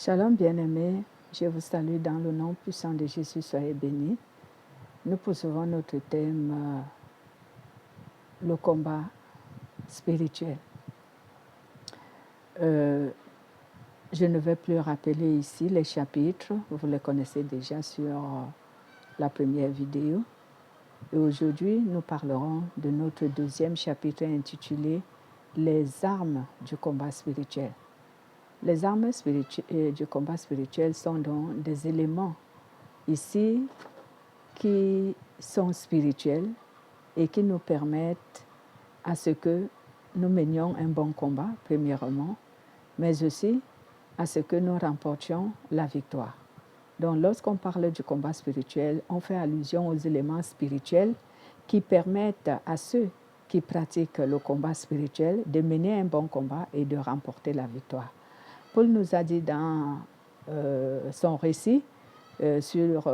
Shalom bien-aimés, je vous salue dans le nom puissant de Jésus, soyez bénis. Nous poursuivons notre thème, le combat spirituel. Je ne vais plus rappeler ici les chapitres, vous les connaissez déjà sur la première vidéo. Et aujourd'hui, nous parlerons de notre deuxième chapitre intitulé « Les armes du combat spirituel ». Les armes du combat spirituel sont donc des éléments ici qui sont spirituels et qui nous permettent à ce que nous menions un bon combat, premièrement, mais aussi à ce que nous remportions la victoire. Donc, lorsqu'on parle du combat spirituel, on fait allusion aux éléments spirituels qui permettent à ceux qui pratiquent le combat spirituel de mener un bon combat et de remporter la victoire. Paul nous a dit dans son récit sur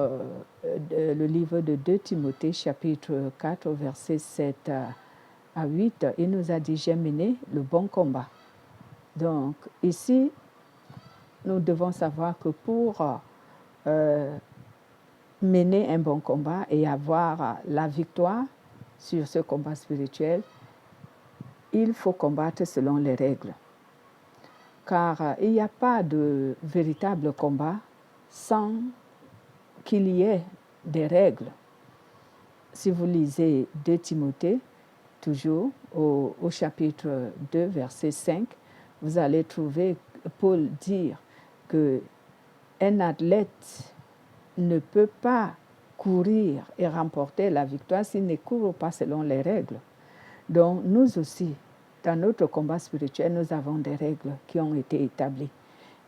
le livre de 2 Timothée, chapitre 4, versets 7 à 8, il nous a dit « J'ai mené le bon combat ». Donc ici, nous devons savoir que pour mener un bon combat et avoir la victoire sur ce combat spirituel, il faut combattre selon les règles. Car il n'y a pas de véritable combat sans qu'il y ait des règles. Si vous lisez 2 Timothée, toujours au chapitre 2, verset 5, vous allez trouver Paul dire qu'un athlète ne peut pas courir et remporter la victoire s'il ne court pas selon les règles. Donc nous aussi, dans notre combat spirituel, nous avons des règles qui ont été établies.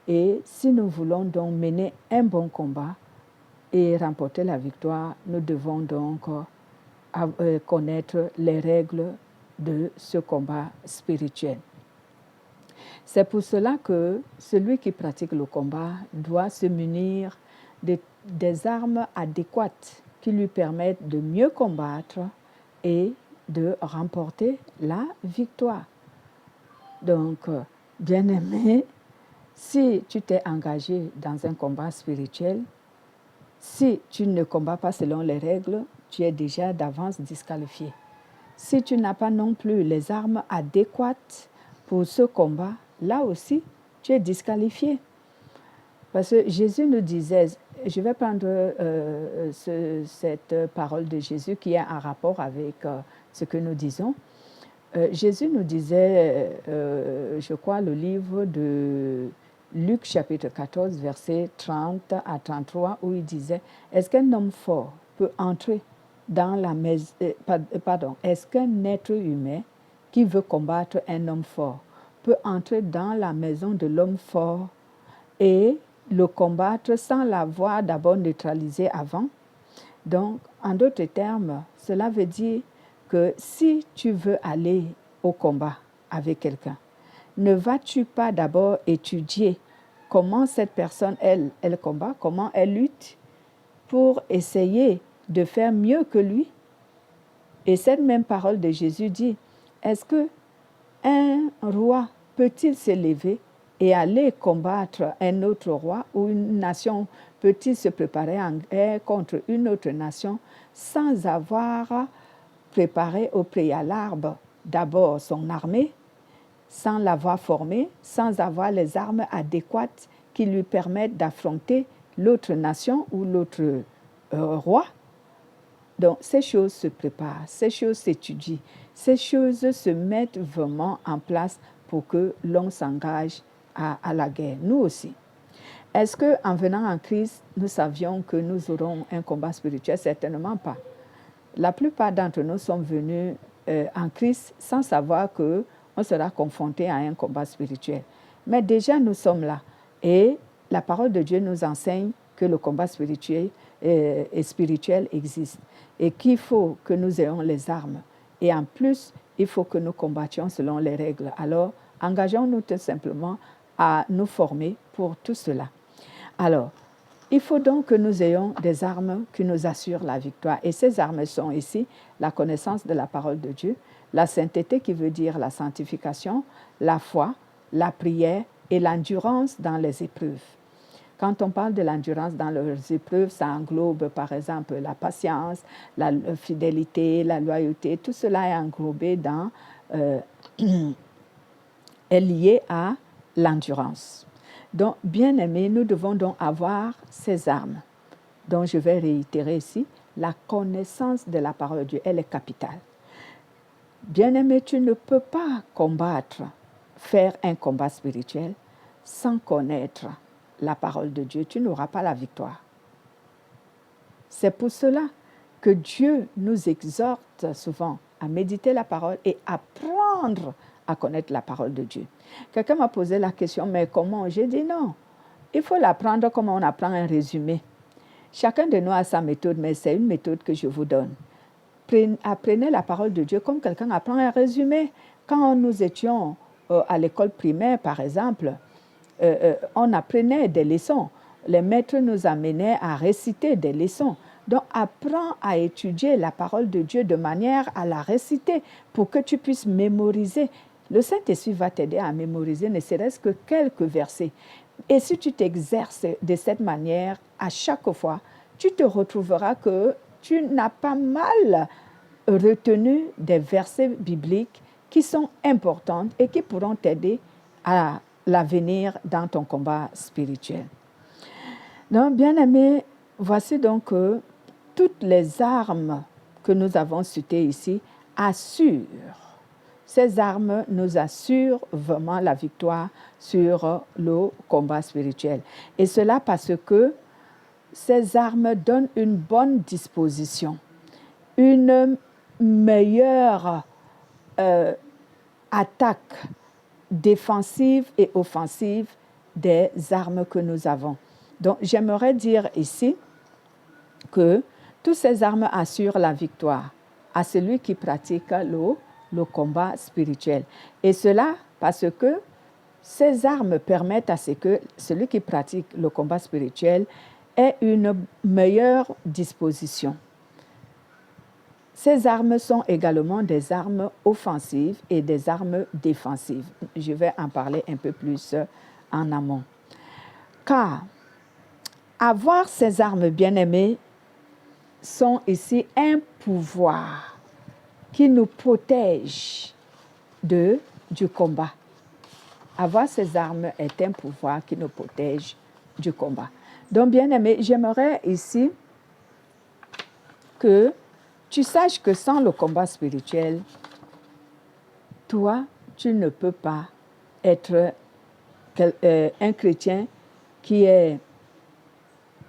Et si nous voulons donc mener un bon combat et remporter la victoire, nous devons donc connaître les règles de ce combat spirituel. C'est pour cela que celui qui pratique le combat doit se munir des armes adéquates qui lui permettent de mieux combattre et de remporter la victoire. Donc, bien-aimé, si tu t'es engagé dans un combat spirituel, si tu ne combats pas selon les règles, tu es déjà d'avance disqualifié. Si tu n'as pas non plus les armes adéquates pour ce combat, là aussi, tu es disqualifié. Parce que Jésus nous disait, je vais prendre cette parole de Jésus qui a un rapport avec ce que nous disons. Jésus nous disait, je crois, le livre de Luc chapitre 14, versets 30 à 33, où il disait, est-ce qu'un homme fort peut entrer dans la maison, est-ce qu'un être humain qui veut combattre un homme fort peut entrer dans la maison de l'homme fort et le combattre sans l'avoir d'abord neutralisé avant? Donc, en d'autres termes, cela veut dire que si tu veux aller au combat avec quelqu'un, ne vas-tu pas d'abord étudier comment cette personne, elle combat, comment elle lutte pour essayer de faire mieux que lui? Et cette même parole de Jésus dit, est-ce qu'un roi peut-il s'élever et aller combattre un autre roi, ou une nation peut-il se préparer en guerre contre une autre nation sans avoir préparé au préalable d'abord son armée, sans l'avoir formée, sans avoir les armes adéquates qui lui permettent d'affronter l'autre nation ou l'autre roi? Donc, ces choses se préparent, ces choses s'étudient, ces choses se mettent vraiment en place pour que l'on s'engage à la guerre, nous aussi. Est-ce qu'en venant en Christ, nous savions que nous aurons un combat spirituel? Certainement pas. La plupart d'entre nous sont venus en Christ sans savoir qu'on sera confronté à un combat spirituel. Mais déjà, nous sommes là. Et la parole de Dieu nous enseigne que le combat spirituel existe et qu'il faut que nous ayons les armes. Et en plus, il faut que nous combattions selon les règles. Alors, engageons-nous tout simplement à nous former pour tout cela. Alors, il faut donc que nous ayons des armes qui nous assurent la victoire. Et ces armes sont ici la connaissance de la parole de Dieu, la sainteté qui veut dire la sanctification, la foi, la prière et l'endurance dans les épreuves. Quand on parle de l'endurance dans leurs épreuves, ça englobe par exemple la patience, la fidélité, la loyauté. Tout cela est englobé dans, est lié à l'endurance. Donc, bien aimés, nous devons donc avoir ces armes, dont je vais réitérer ici. La connaissance de la parole de Dieu, elle est capitale. Bien aimé, tu ne peux pas combattre, faire un combat spirituel sans connaître la parole de Dieu. Tu n'auras pas la victoire. C'est pour cela que Dieu nous exhorte souvent à méditer la parole et apprendre à connaître la parole de Dieu. Quelqu'un m'a posé la question, mais comment? J'ai dit non. Il faut l'apprendre comme on apprend un résumé. Chacun de nous a sa méthode, mais c'est une méthode que je vous donne. Apprenez la parole de Dieu comme quelqu'un apprend un résumé. Quand nous étions à l'école primaire, par exemple, on apprenait des leçons. Les maîtres nous amenaient à réciter des leçons. Donc, apprends à étudier la parole de Dieu de manière à la réciter pour que tu puisses mémoriser. Le Saint-Esprit va t'aider à mémoriser ne serait-ce que quelques versets. Et si tu t'exerces de cette manière, à chaque fois, tu te retrouveras que tu n'as pas mal retenu des versets bibliques qui sont importants et qui pourront t'aider à l'avenir dans ton combat spirituel. Donc, bien-aimés, voici donc que toutes les armes que nous avons citées ici assurent. Ces armes nous assurent vraiment la victoire sur le combat spirituel. Et cela parce que ces armes donnent une bonne disposition, une meilleure attaque défensive et offensive des armes que nous avons. Donc, j'aimerais dire ici que toutes ces armes assurent la victoire à celui qui pratique le combat spirituel. Et cela parce que ces armes permettent à ce que celui qui pratique le combat spirituel ait une meilleure disposition. Ces armes sont également des armes offensives et des armes défensives. Je vais en parler un peu plus en amont. Car avoir ces armes bien-aimées sont ici un pouvoir qui nous protège du combat. Avoir ces armes est un pouvoir qui nous protège du combat. Donc, bien-aimé, j'aimerais ici que tu saches que sans le combat spirituel, toi, tu ne peux pas être un chrétien qui est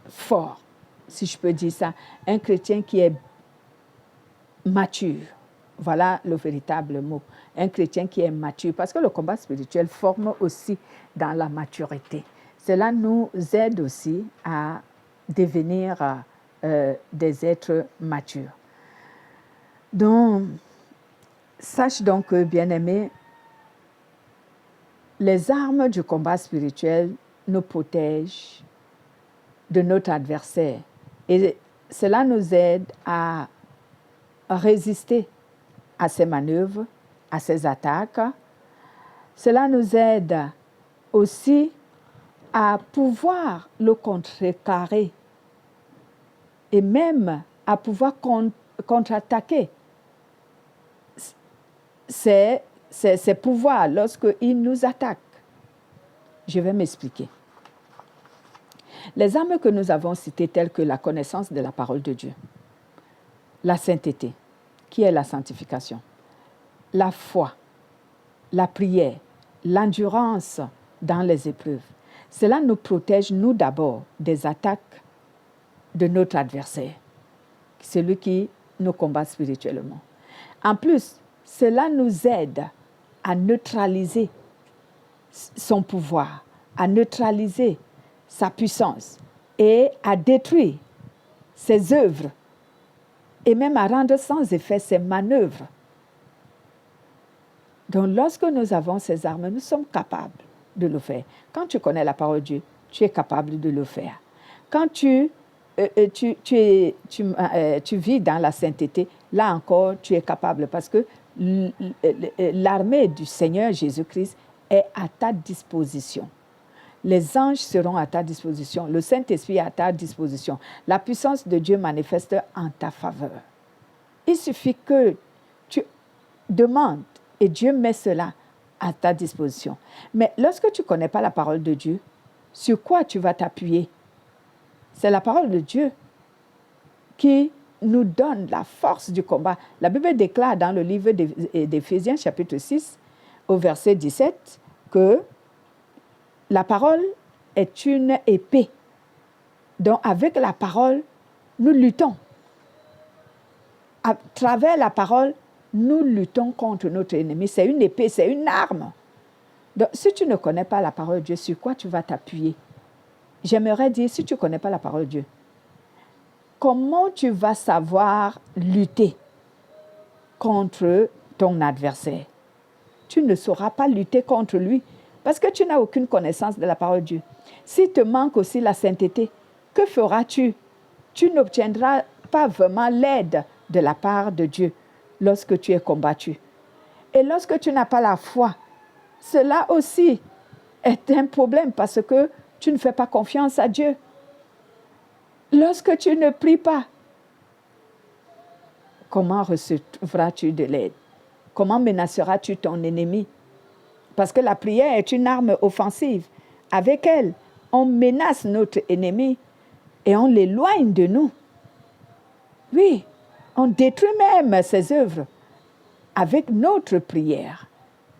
fort, si je peux dire ça, un chrétien qui est mature. Voilà le véritable mot. Un chrétien qui est mature, parce que le combat spirituel forme aussi dans la maturité. Cela nous aide aussi à devenir des êtres matures. Donc, sache donc que, bien-aimé, les armes du combat spirituel nous protègent de notre adversaire. Et cela nous aide à résister à ses manœuvres, à ses attaques. Cela nous aide aussi à pouvoir le contrecarrer et même à pouvoir contre-attaquer ses pouvoirs lorsqu'il nous attaque. Je vais m'expliquer. Les armes que nous avons citées, telles que la connaissance de la parole de Dieu, la sainteté, qui est la sanctification, la foi, la prière, l'endurance dans les épreuves, cela nous protège, nous d'abord, des attaques de notre adversaire, celui qui nous combat spirituellement. En plus, cela nous aide à neutraliser son pouvoir, à neutraliser sa puissance et à détruire ses œuvres et même à rendre sans effet ses manœuvres. Donc, lorsque nous avons ces armes, nous sommes capables de le faire. Quand tu connais la parole de Dieu, tu es capable de le faire. Quand tu vis dans la sainteté, là encore, tu es capable parce que l'armée du Seigneur Jésus-Christ est à ta disposition. Les anges seront à ta disposition. Le Saint-Esprit est à ta disposition. La puissance de Dieu manifeste en ta faveur. Il suffit que tu demandes et Dieu met cela à ta disposition. Mais lorsque tu ne connais pas la parole de Dieu, sur quoi tu vas t'appuyer? C'est la parole de Dieu qui nous donne la force du combat. La Bible déclare dans le livre d'Éphésiens, chapitre 6, au verset 17, que la parole est une épée. Donc, avec la parole, nous luttons. À travers la parole, nous luttons contre notre ennemi. C'est une épée, c'est une arme. Donc, si tu ne connais pas la parole de Dieu, sur quoi tu vas t'appuyer? J'aimerais dire, si tu ne connais pas la parole de Dieu, comment tu vas savoir lutter contre ton adversaire? Tu ne sauras pas lutter contre lui parce que tu n'as aucune connaissance de la parole de Dieu. S'il te manque aussi la sainteté, que feras-tu? Tu n'obtiendras pas vraiment l'aide de la part de Dieu lorsque tu es combattu. Et lorsque tu n'as pas la foi, cela aussi est un problème parce que tu ne fais pas confiance à Dieu. Lorsque tu ne pries pas, comment recevras-tu de l'aide? Comment menaceras-tu ton ennemi? Parce que la prière est une arme offensive. Avec elle, on menace notre ennemi et on l'éloigne de nous. Oui, on détruit même ses œuvres. Avec notre prière,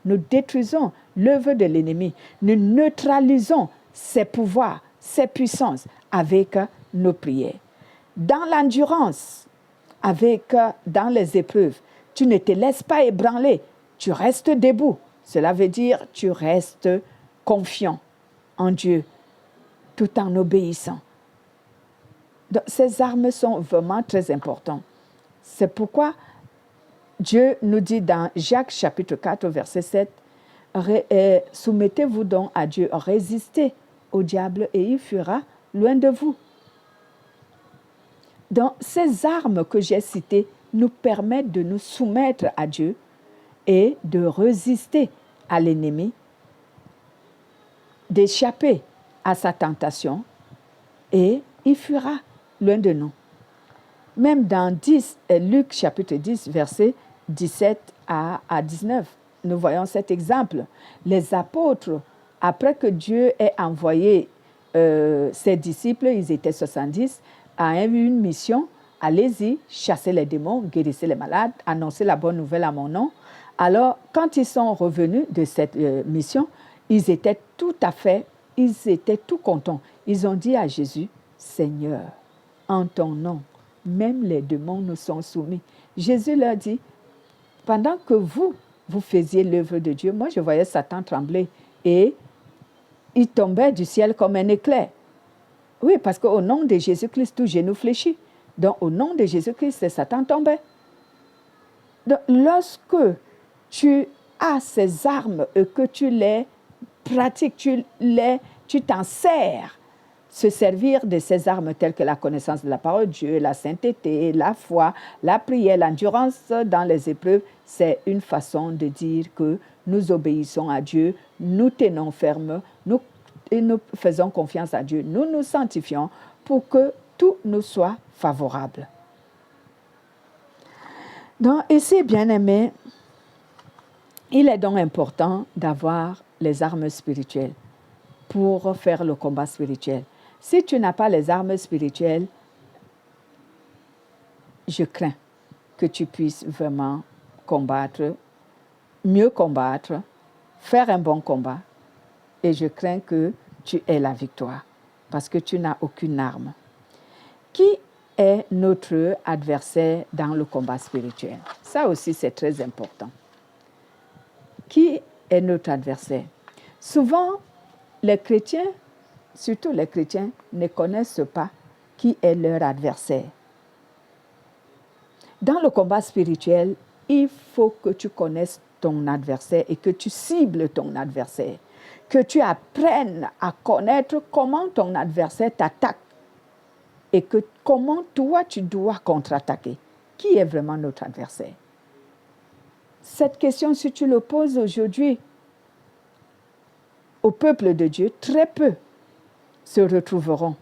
nous détruisons l'œuvre de l'ennemi. Nous neutralisons ses pouvoirs, ses puissances avec nos prières. Dans l'endurance, dans les épreuves, tu ne te laisses pas ébranler, tu restes debout. Cela veut dire tu restes confiant en Dieu tout en obéissant. Donc, ces armes sont vraiment très importantes. C'est pourquoi Dieu nous dit dans Jacques chapitre 4, verset 7, « Soumettez-vous donc à Dieu, résistez au diable et il fuira loin de vous. » Donc, ces armes que j'ai citées nous permettent de nous soumettre à Dieu et de résister à l'ennemi, d'échapper à sa tentation et il fuira loin de nous. Même dans Luc chapitre 10, verset 17 à 19, nous voyons cet exemple. Les apôtres, après que Dieu ait envoyé ses disciples, ils étaient 70, a eu une mission, allez-y, chassez les démons, guérissez les malades, annoncez la bonne nouvelle à mon nom. Alors, quand ils sont revenus de cette mission, ils étaient tout contents. Ils ont dit à Jésus, « Seigneur, en ton nom, même les démons nous sont soumis. » Jésus leur dit, « Pendant que vous faisiez l'œuvre de Dieu, moi je voyais Satan trembler et il tombait du ciel comme un éclair. » Oui, parce qu'au nom de Jésus-Christ, tout genou fléchit. Donc, au nom de Jésus-Christ, Satan tombait. Donc, lorsque tu as ces armes et que tu les pratiques, tu t'en sers, se servir de ces armes telles que la connaissance de la parole de Dieu, la sainteté, la foi, la prière, l'endurance dans les épreuves, c'est une façon de dire que nous obéissons à Dieu, nous tenons ferme, nous faisons confiance à Dieu, nous nous sanctifions pour que tout nous soit favorable. Donc, ici, bien-aimés, il est donc important d'avoir les armes spirituelles pour faire le combat spirituel. Si tu n'as pas les armes spirituelles, je crains que tu puisses vraiment combattre, mieux combattre, faire un bon combat. Et je crains que tu aies la victoire parce que tu n'as aucune arme. Qui est notre adversaire dans le combat spirituel? Ça aussi, c'est très important. Qui est notre adversaire? Souvent, les chrétiens, surtout les chrétiens, ne connaissent pas qui est leur adversaire. Dans le combat spirituel, il faut que tu connaisses ton adversaire et que tu cibles ton adversaire. Que tu apprennes à connaître comment ton adversaire t'attaque et comment toi tu dois contre-attaquer. Qui est vraiment notre adversaire? Cette question, si tu le poses aujourd'hui, au peuple de Dieu, très peu se retrouveront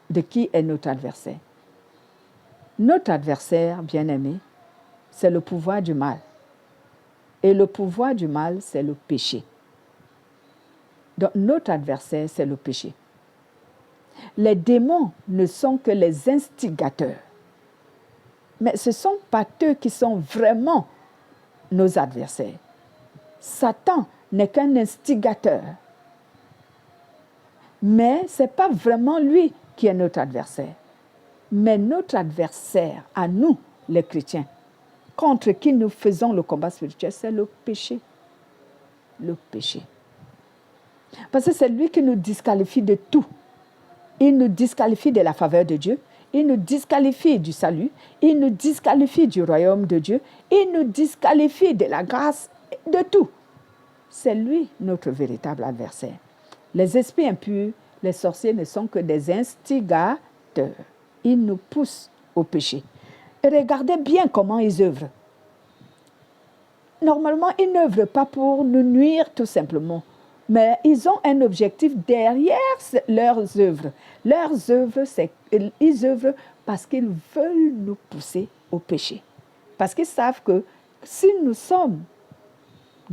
de qui est notre adversaire. Notre adversaire, bien-aimé, c'est le pouvoir du mal. Et le pouvoir du mal, c'est le péché. Donc, notre adversaire, c'est le péché. Les démons ne sont que les instigateurs. Mais ce ne sont pas eux qui sont vraiment nos adversaires. Satan n'est qu'un instigateur. Mais ce n'est pas vraiment lui qui est notre adversaire. Mais notre adversaire, à nous, les chrétiens, contre qui nous faisons le combat spirituel, c'est le péché. Le péché. Parce que c'est lui qui nous disqualifie de tout. Il nous disqualifie de la faveur de Dieu. Il nous disqualifie du salut. Il nous disqualifie du royaume de Dieu. Il nous disqualifie de la grâce, de tout. C'est lui notre véritable adversaire. Les esprits impurs, les sorciers ne sont que des instigateurs. Ils nous poussent au péché. Et regardez bien comment ils œuvrent. Normalement, ils n'œuvrent pas pour nous nuire tout simplement. Mais ils ont un objectif derrière leurs œuvres. Leurs œuvres, ils œuvrent parce qu'ils veulent nous pousser au péché. Parce qu'ils savent que si nous sommes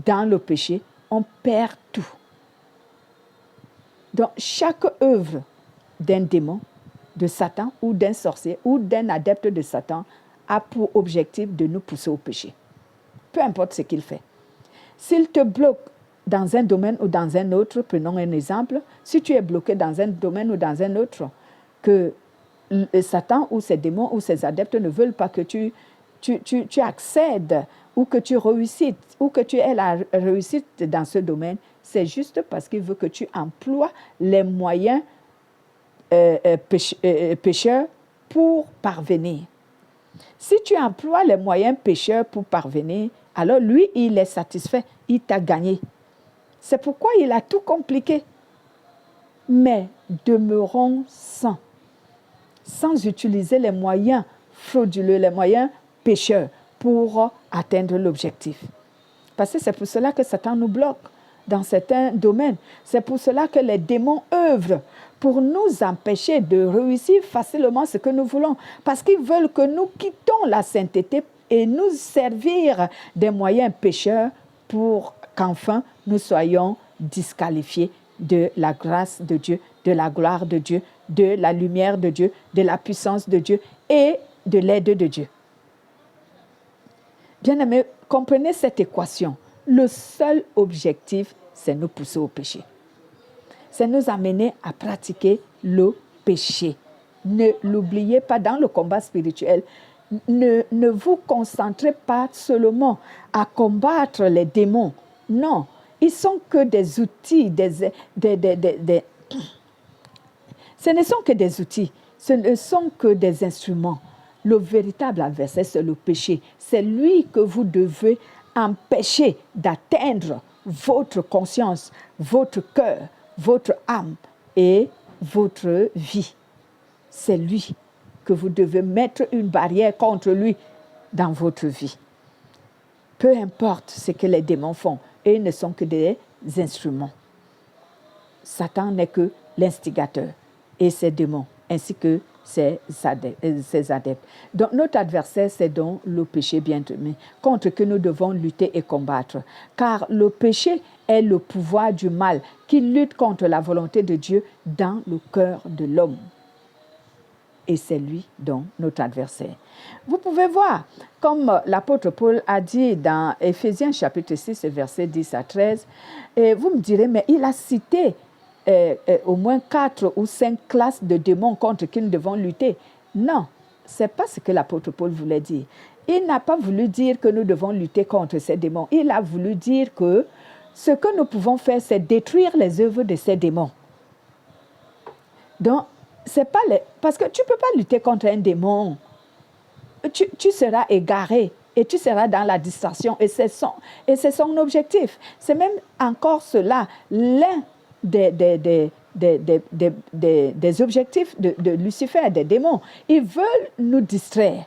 dans le péché, on perd tout. Donc, chaque œuvre d'un démon, de Satan ou d'un sorcier ou d'un adepte de Satan a pour objectif de nous pousser au péché. Peu importe ce qu'il fait. S'il te bloque dans un domaine ou dans un autre, prenons un exemple, si tu es bloqué dans un domaine ou dans un autre, que Satan ou ses démons ou ses adeptes ne veulent pas que tu accèdes ou que tu réussisses ou que tu aies la réussite dans ce domaine, c'est juste parce qu'il veut que tu emploies les moyens pécheurs pour parvenir. Si tu emploies les moyens pécheurs pour parvenir, alors lui, il est satisfait, il t'a gagné. C'est pourquoi il a tout compliqué. Mais demeurons sans utiliser les moyens frauduleux, les moyens pécheurs pour atteindre l'objectif. Parce que c'est pour cela que Satan nous bloque dans certains domaines. C'est pour cela que les démons œuvrent pour nous empêcher de réussir facilement ce que nous voulons. Parce qu'ils veulent que nous quittons la sainteté et nous servir des moyens pécheurs pour qu'enfin nous soyons disqualifiés de la grâce de Dieu, de la gloire de Dieu, de la lumière de Dieu, de la puissance de Dieu et de l'aide de Dieu. Bien-aimés, comprenez cette équation. Le seul objectif, c'est nous pousser au péché. C'est nous amener à pratiquer le péché. Ne l'oubliez pas dans le combat spirituel. Ne vous concentrez pas seulement à combattre les démons. Non, ils sont que des outils, ce ne sont que des outils, ce ne sont que des instruments. Le véritable adversaire, c'est le péché. C'est lui que vous devez empêcher d'atteindre votre conscience, votre cœur, votre âme et votre vie. C'est lui que vous devez mettre une barrière contre lui dans votre vie. Peu importe ce que les démons font, ils ne sont que des instruments. Satan n'est que l'instigateur et ses démons, ainsi que ses adeptes. Donc notre adversaire, c'est donc le péché bien-aimé, contre que nous devons lutter et combattre. Car le péché est le pouvoir du mal qui lutte contre la volonté de Dieu dans le cœur de l'homme. Et c'est lui, donc, notre adversaire. Vous pouvez voir, comme l'apôtre Paul a dit dans Éphésiens chapitre 6, versets 10 à 13, et vous me direz, mais il a cité au moins 4 ou 5 classes de démons contre qui nous devons lutter. Non, ce n'est pas ce que l'apôtre Paul voulait dire. Il n'a pas voulu dire que nous devons lutter contre ces démons. Il a voulu dire que ce que nous pouvons faire, c'est détruire les œuvres de ces démons. Donc, c'est pas parce que tu ne peux pas lutter contre un démon. Tu seras égaré et tu seras dans la distraction. Et c'est son objectif. C'est même encore cela, l'un des objectifs de Lucifer, des démons. Ils veulent nous distraire.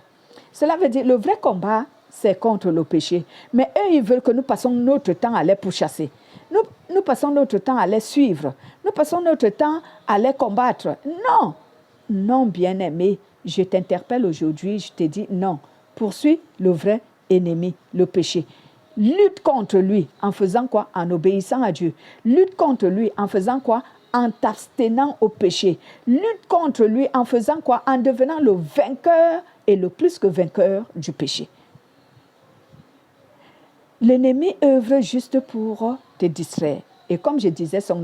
Cela veut dire le vrai combat, c'est contre le péché. Mais eux, ils veulent que nous passions notre temps à les pourchasser. nous passons notre temps à les suivre. Nous passons notre temps à les combattre. Non, non, bien-aimé, je t'interpelle aujourd'hui, je te dis non. Poursuis le vrai ennemi, le péché. Lutte contre lui en faisant quoi? En obéissant à Dieu. Lutte contre lui en faisant quoi? En t'abstenant au péché. Lutte contre lui en faisant quoi? En devenant le vainqueur et le plus que vainqueur du péché. L'ennemi œuvre juste pour te distraire. Et comme je disais, son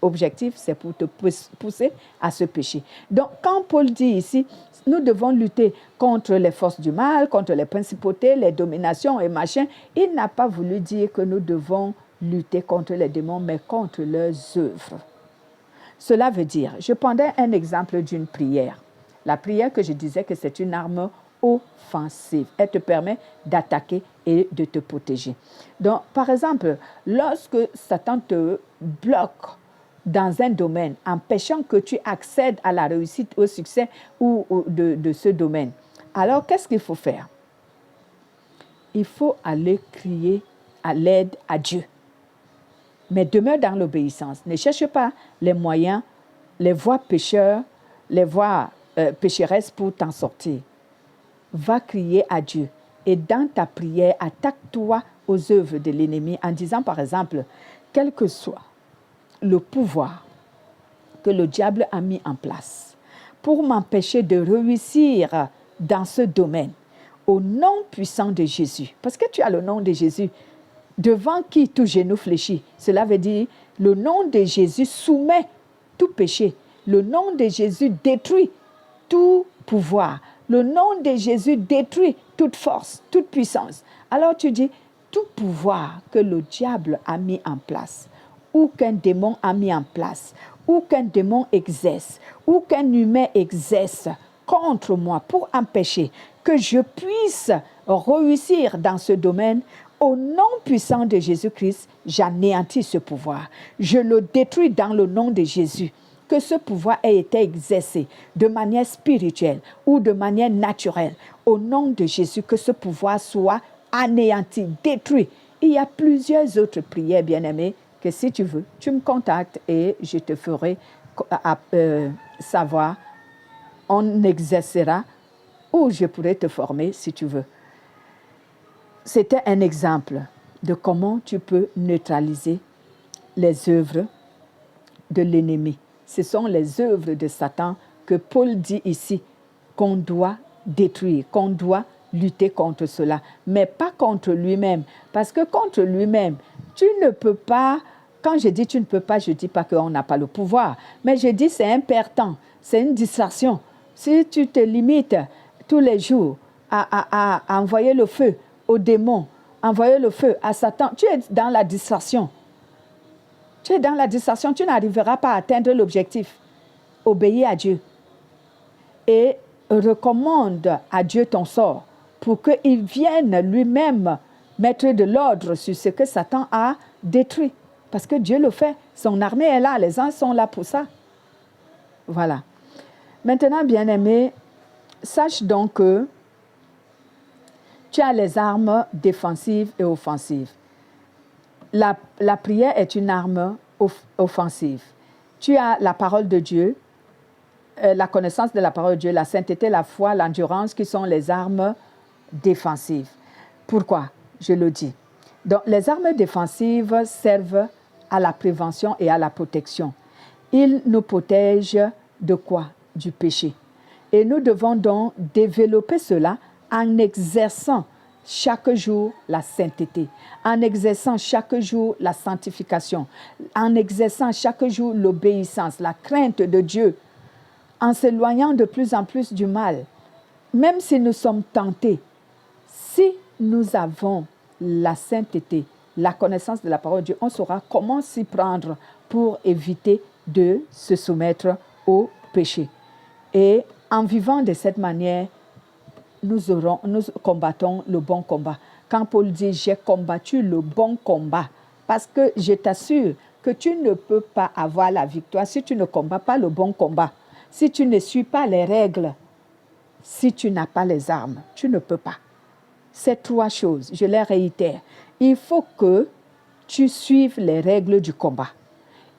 objectif, c'est pour te pousser à ce péché. Donc, quand Paul dit ici, nous devons lutter contre les forces du mal, contre les principautés, les dominations et machin, il n'a pas voulu dire que nous devons lutter contre les démons, mais contre leurs œuvres. Cela veut dire, je prendrais un exemple d'une prière. La prière que je disais que c'est une arme offensive. Elle te permet d'attaquer et de te protéger. Donc, par exemple, lorsque Satan te bloque dans un domaine, empêchant que tu accèdes à la réussite, au succès de ce domaine, alors qu'est-ce qu'il faut faire? Il faut aller crier à l'aide à Dieu. Mais demeure dans l'obéissance. Ne cherche pas les moyens, les voies pécheurs, les voies pécheresses pour t'en sortir. Va crier à Dieu. Et dans ta prière, attaque-toi aux œuvres de l'ennemi en disant, par exemple, quel que soit le pouvoir que le diable a mis en place pour m'empêcher de réussir dans ce domaine, au nom puissant de Jésus, parce que tu as le nom de Jésus, devant qui tout genou fléchit. Cela veut dire, le nom de Jésus soumet tout péché. Le nom de Jésus détruit tout pouvoir. Le nom de Jésus détruit toute force, toute puissance. Alors tu dis, tout pouvoir que le diable a mis en place, ou qu'un démon a mis en place, ou qu'un démon exerce, ou qu'un humain exerce contre moi pour empêcher que je puisse réussir dans ce domaine, au nom puissant de Jésus-Christ, j'anéantis ce pouvoir. Je le détruis dans le nom de Jésus. Que ce pouvoir ait été exercé de manière spirituelle ou de manière naturelle. Au nom de Jésus, que ce pouvoir soit anéanti, détruit. Il y a plusieurs autres prières, bien-aimés, que si tu veux, tu me contactes et je te ferai savoir. On exercera ou je pourrai te former si tu veux. C'était un exemple de comment tu peux neutraliser les œuvres de l'ennemi. Ce sont les œuvres de Satan que Paul dit ici qu'on doit détruire, qu'on doit lutter contre cela, mais pas contre lui-même. Parce que contre lui-même, tu ne peux pas, quand je dis tu ne peux pas, je ne dis pas qu'on n'a pas le pouvoir, mais je dis c'est un perd-temps, c'est une distraction. Si tu te limites tous les jours à envoyer le feu aux démons, envoyer le feu à Satan, tu es dans la distraction. Tu es dans la distraction, tu n'arriveras pas à atteindre l'objectif. Obéis à Dieu. Et recommande à Dieu ton sort pour qu'il vienne lui-même mettre de l'ordre sur ce que Satan a détruit. Parce que Dieu le fait. Son armée est là, les anges sont là pour ça. Voilà. Maintenant, bien-aimé, sache donc que tu as les armes défensives et offensives. La prière est une arme offensive. Tu as la parole de Dieu, la connaissance de la parole de Dieu, la sainteté, la foi, l'endurance qui sont les armes défensives. Pourquoi? Je le dis. Donc, les armes défensives servent à la prévention et à la protection. Ils nous protègent de quoi? Du péché. Et nous devons donc développer cela en exerçant chaque jour la sainteté, en exerçant chaque jour la sanctification, en exerçant chaque jour l'obéissance, la crainte de Dieu, en s'éloignant de plus en plus du mal. Même si nous sommes tentés, si nous avons la sainteté, la connaissance de la parole de Dieu, on saura comment s'y prendre pour éviter de se soumettre au péché. Et en vivant de cette manière, nous combattons le bon combat. Quand Paul dit « j'ai combattu le bon combat », parce que je t'assure que tu ne peux pas avoir la victoire si tu ne combats pas le bon combat, si tu ne suis pas les règles, si tu n'as pas les armes, tu ne peux pas. Ces trois choses, je les réitère. Il faut que tu suives les règles du combat.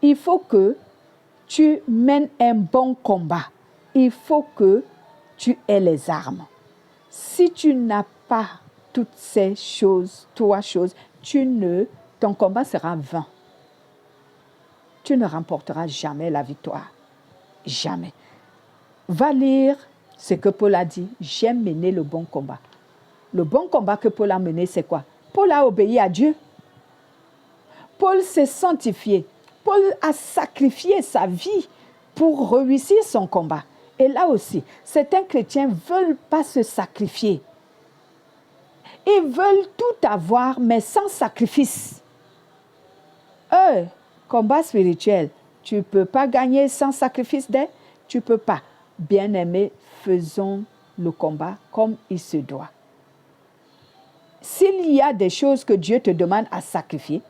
Il faut que tu mènes un bon combat. Il faut que tu aies les armes. Si tu n'as pas toutes ces choses, trois choses, ton combat sera vain. Tu ne remporteras jamais la victoire. Jamais. Va lire ce que Paul a dit. J'aime mener le bon combat. Le bon combat que Paul a mené, c'est quoi? Paul a obéi à Dieu. Paul s'est sanctifié. Paul a sacrifié sa vie pour réussir son combat. Et là aussi, certains chrétiens ne veulent pas se sacrifier. Ils veulent tout avoir, mais sans sacrifice. Combat spirituel, tu ne peux pas gagner sans sacrifice d'aide. Tu ne peux pas. Bien-aimés, faisons le combat comme il se doit. S'il y a des choses que Dieu te demande à sacrifier,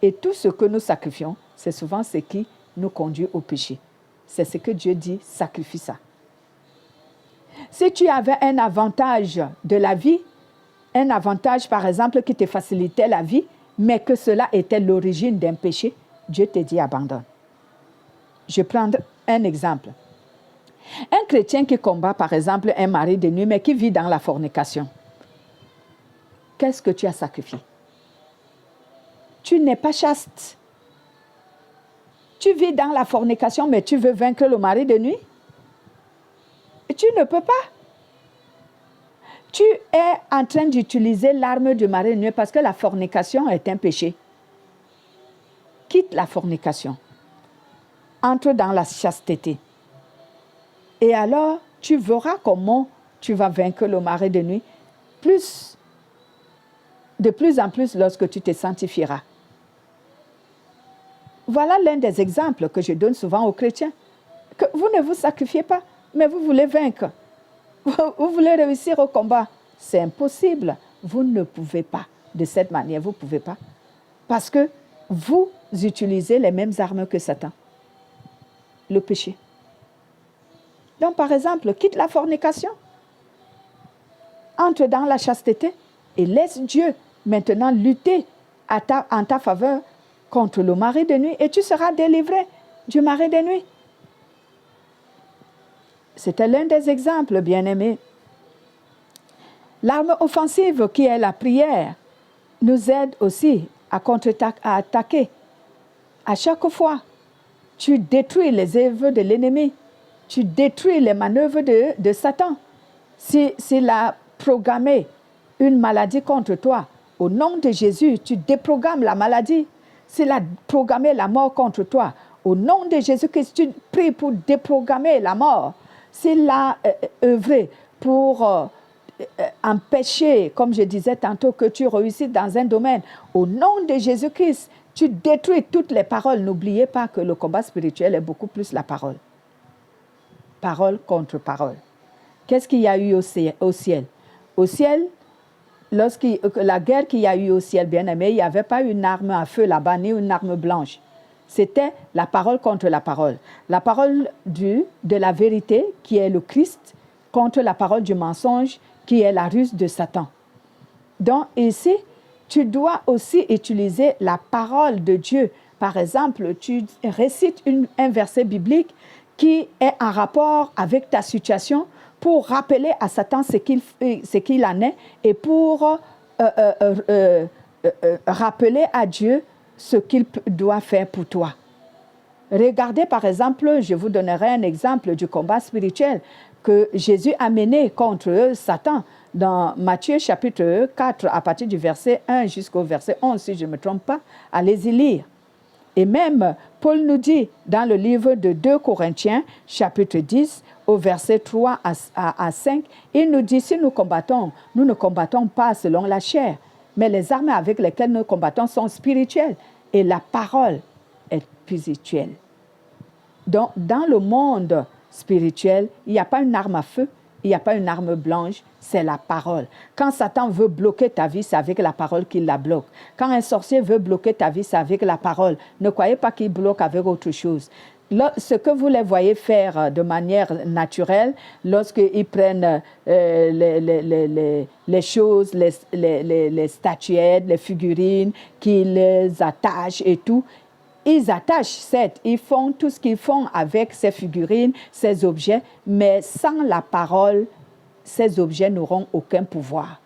et tout ce que nous sacrifions, c'est souvent ce qui nous conduit au péché. C'est ce que Dieu dit, sacrifie ça. Si tu avais un avantage de la vie, un avantage par exemple qui te facilitait la vie, mais que cela était l'origine d'un péché, Dieu te dit abandonne. Je prends un exemple. Un chrétien qui combat par exemple un mari de nuit, mais qui vit dans la fornication. Qu'est-ce que tu as sacrifié? Tu n'es pas chaste. Tu vis dans la fornication, mais tu veux vaincre le mari de nuit? Tu ne peux pas. Tu es en train d'utiliser l'arme du mari de nuit parce que la fornication est un péché. Quitte la fornication. Entre dans la chasteté. Et alors, tu verras comment tu vas vaincre le mari de nuit. De plus en plus lorsque tu te sanctifieras. Voilà l'un des exemples que je donne souvent aux chrétiens. Que vous ne vous sacrifiez pas, mais vous voulez vaincre. Vous voulez réussir au combat. C'est impossible. Vous ne pouvez pas. De cette manière, vous ne pouvez pas. Parce que vous utilisez les mêmes armes que Satan. Le péché. Donc, par exemple, quitte la fornication. Entre dans la chasteté et laisse Dieu maintenant lutter en ta faveur contre le mari de nuit et tu seras délivré du mari de nuit. C'était l'un des exemples, bien-aimés. L'arme offensive qui est la prière nous aide aussi à attaquer. À chaque fois, tu détruis les œuvres de l'ennemi. Tu détruis les manœuvres de Satan. S'il a programmé une maladie contre toi, au nom de Jésus, tu déprogrammes la maladie. S'il a programmé la mort contre toi, au nom de Jésus-Christ, tu pries pour déprogrammer la mort. S'il a œuvré pour empêcher, comme je disais tantôt, que tu réussisses dans un domaine, au nom de Jésus-Christ, tu détruis toutes les paroles. N'oubliez pas que le combat spirituel est beaucoup plus la parole. Parole contre parole. Qu'est-ce qu'il y a eu au ciel? Au ciel, la guerre qu'il y a eu au ciel, bien aimé, il n'y avait pas une arme à feu là-bas, ni une arme blanche. C'était la parole contre la parole. La parole de la vérité, qui est le Christ, contre la parole du mensonge, qui est la ruse de Satan. Donc ici, tu dois aussi utiliser la parole de Dieu. Par exemple, tu récites un verset biblique qui est en rapport avec ta situation pour rappeler à Satan ce qu'il en est et pour rappeler à Dieu ce qu'il doit faire pour toi. Regardez par exemple, je vous donnerai un exemple du combat spirituel que Jésus a mené contre Satan dans Matthieu chapitre 4 à partir du verset 1 jusqu'au verset 11, si je ne me trompe pas, allez-y lire. Et même, Paul nous dit dans le livre de 2 Corinthiens, chapitre 10, au verset 3 à 5, il nous dit, si nous ne combattons pas selon la chair, mais les armes avec lesquelles nous combattons sont spirituelles et la parole est spirituelle. Donc, dans le monde spirituel, il n'y a pas une arme à feu, il n'y a pas une arme blanche, c'est la parole. Quand Satan veut bloquer ta vie, c'est avec la parole qu'il la bloque. Quand un sorcier veut bloquer ta vie, c'est avec la parole. Ne croyez pas qu'il bloque avec autre chose. ce que vous les voyez faire de manière naturelle, lorsqu'ils prennent les choses, les statuettes, les figurines, qu'ils les attachent et tout, ils attachent, certes, ils font tout ce qu'ils font avec ces figurines, ces objets, mais sans la parole, ces objets n'auront aucun pouvoir.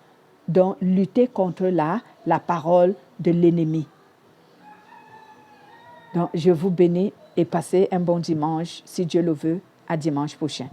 Donc, lutter contre la parole de l'ennemi. Donc, je vous bénis et passez un bon dimanche, si Dieu le veut, à dimanche prochain.